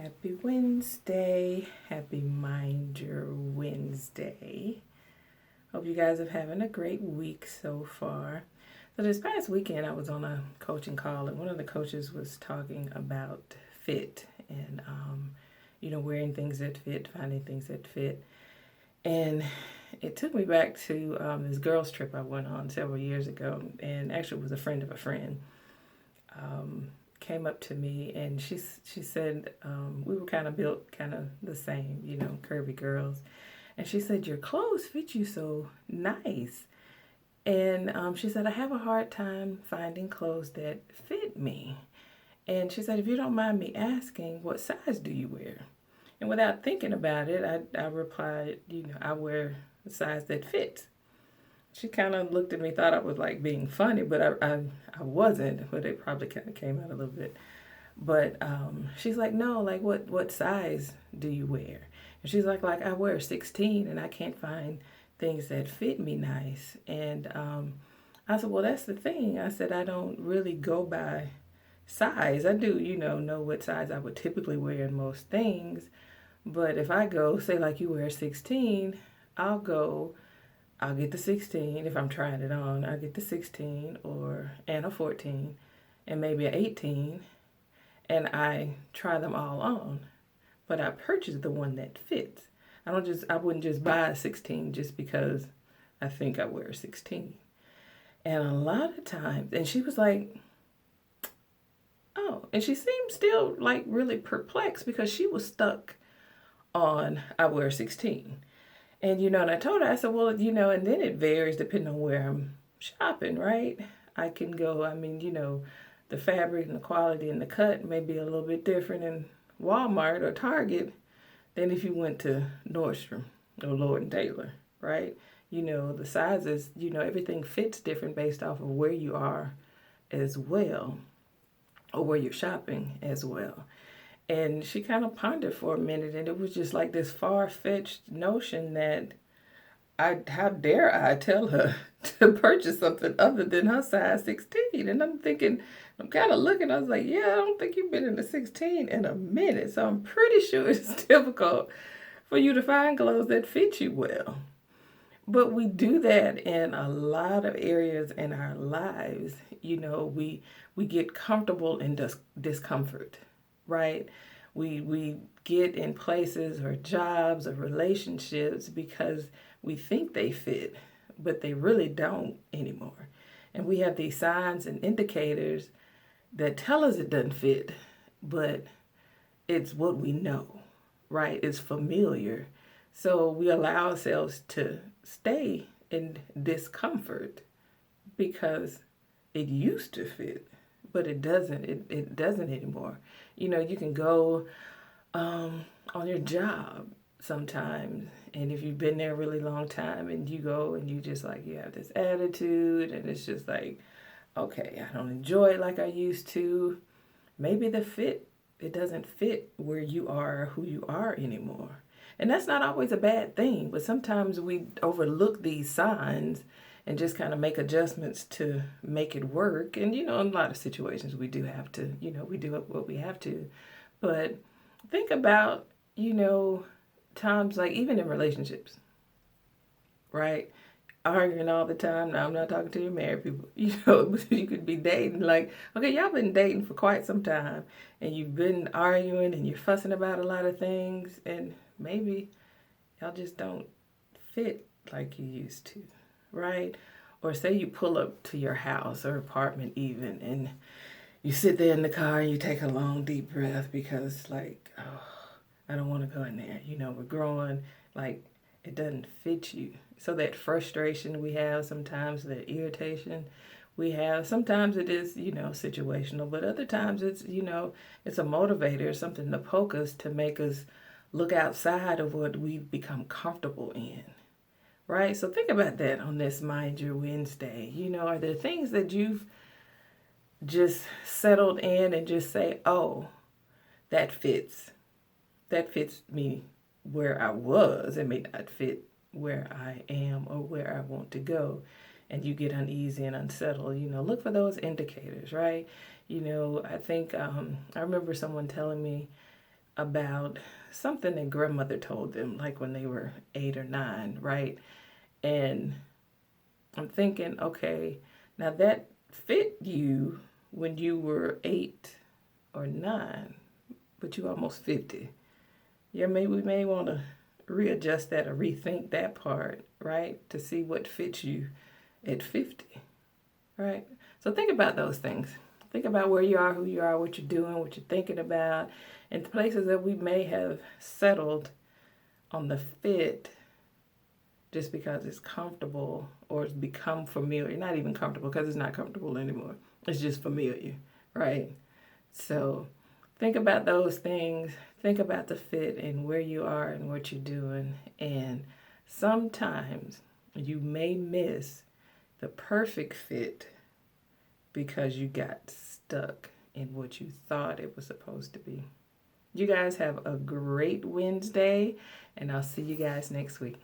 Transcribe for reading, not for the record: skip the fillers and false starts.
Happy Wednesday. Happy Mind Your Wednesday. Hope you guys are having a great week so far. So this past weekend I was on a coaching call and one of the coaches was talking about fit and wearing things that fit, finding things that fit. And it took me back to this girls trip I went on several years ago, and actually it was a friend of a friend. Came up to me and she said, we were kind of built kind of the same, curvy girls. And she said, your clothes fit you so nice. And she said, I have a hard time finding clothes that fit me. And she said, if you don't mind me asking, what size do you wear? And without thinking about it, I replied, I wear the size that fits. She kind of looked at me, thought I was like being funny, but I wasn't, but it probably kind of came out a little bit. But she's like, no, like what size do you wear? And she's like I wear 16 and I can't find things that fit me nice. And I said, well, that's the thing. I said, I don't really go by size. I do, know what size I would typically wear in most things. But if I go, say like you wear 16, I'll get the 16 if I'm trying it on. I'll get the 16 and a 14 and maybe an 18, and I try them all on. But I purchase the one that fits. I wouldn't just buy a 16 just because I think I wear a 16. And a lot of times, and she was like, oh, and she seemed still like really perplexed because she was stuck on I wear 16. And, and I told her, I said, well, and then it varies depending on where I'm shopping, right? I can go, the fabric and the quality and the cut may be a little bit different in Walmart or Target than if you went to Nordstrom or Lord & Taylor, right? The sizes, everything fits different based off of where you are as well, or where you're shopping as well. And she kind of pondered for a minute, and it was just like this far-fetched notion that how dare I tell her to purchase something other than her size 16? And I'm thinking, I'm kind of looking, I was like, yeah, I don't think you've been in a 16 in a minute. So I'm pretty sure it's difficult for you to find clothes that fit you well. But we do that in a lot of areas in our lives. We get comfortable in discomfort, right? We get in places or jobs or relationships because we think they fit, but they really don't anymore. And we have these signs and indicators that tell us it doesn't fit, but it's what we know, right? It's familiar. So we allow ourselves to stay in discomfort because it used to fit, but it doesn't. It doesn't anymore. You can go on your job sometimes, and if you've been there a really long time and you go and you just like, you have this attitude and it's just like, okay, I don't enjoy it like I used to. Maybe it doesn't fit where you are, who you are anymore. And that's not always a bad thing, but sometimes we overlook these signs and just kind of make adjustments to make it work. And, in a lot of situations we do have to, we do what we have to. But think about, times like even in relationships, right? Arguing all the time. Now, I'm not talking to your married people. You could be dating like, okay, y'all been dating for quite some time and you've been arguing and you're fussing about a lot of things and maybe y'all just don't fit like you used to, right? Or say you pull up to your house or apartment even and you sit there in the car and you take a long deep breath because like, oh, I don't want to go in there. We're growing, like it doesn't fit you. So that frustration we have sometimes, that irritation we have, sometimes it is, situational, but other times it's, it's a motivator, something to poke us, to make us look outside of what we've become comfortable in, right? So think about that on this Mind Your Wednesday. Are there things that you've just settled in and just say, oh, that fits me where I was. It may not fit where I am or where I want to go. And you get uneasy and unsettled, look for those indicators, right? I think, I remember someone telling me about something that grandmother told them, like when they were 8 or 9, right? And I'm thinking, okay, now that fit you when you were 8 or 9, but you almost 50. Yeah, maybe we may want to readjust that or rethink that part, right? To see what fits you at 50, right? So think about those things. Think about where you are, who you are, what you're doing, what you're thinking about, and the places that we may have settled on the fit just because it's comfortable or it's become familiar. Not even comfortable because it's not comfortable anymore. It's just familiar, right? So think about those things. Think about the fit and where you are and what you're doing. And sometimes you may miss the perfect fit because you got stuck in what you thought it was supposed to be. You guys have a great Wednesday, and I'll see you guys next week.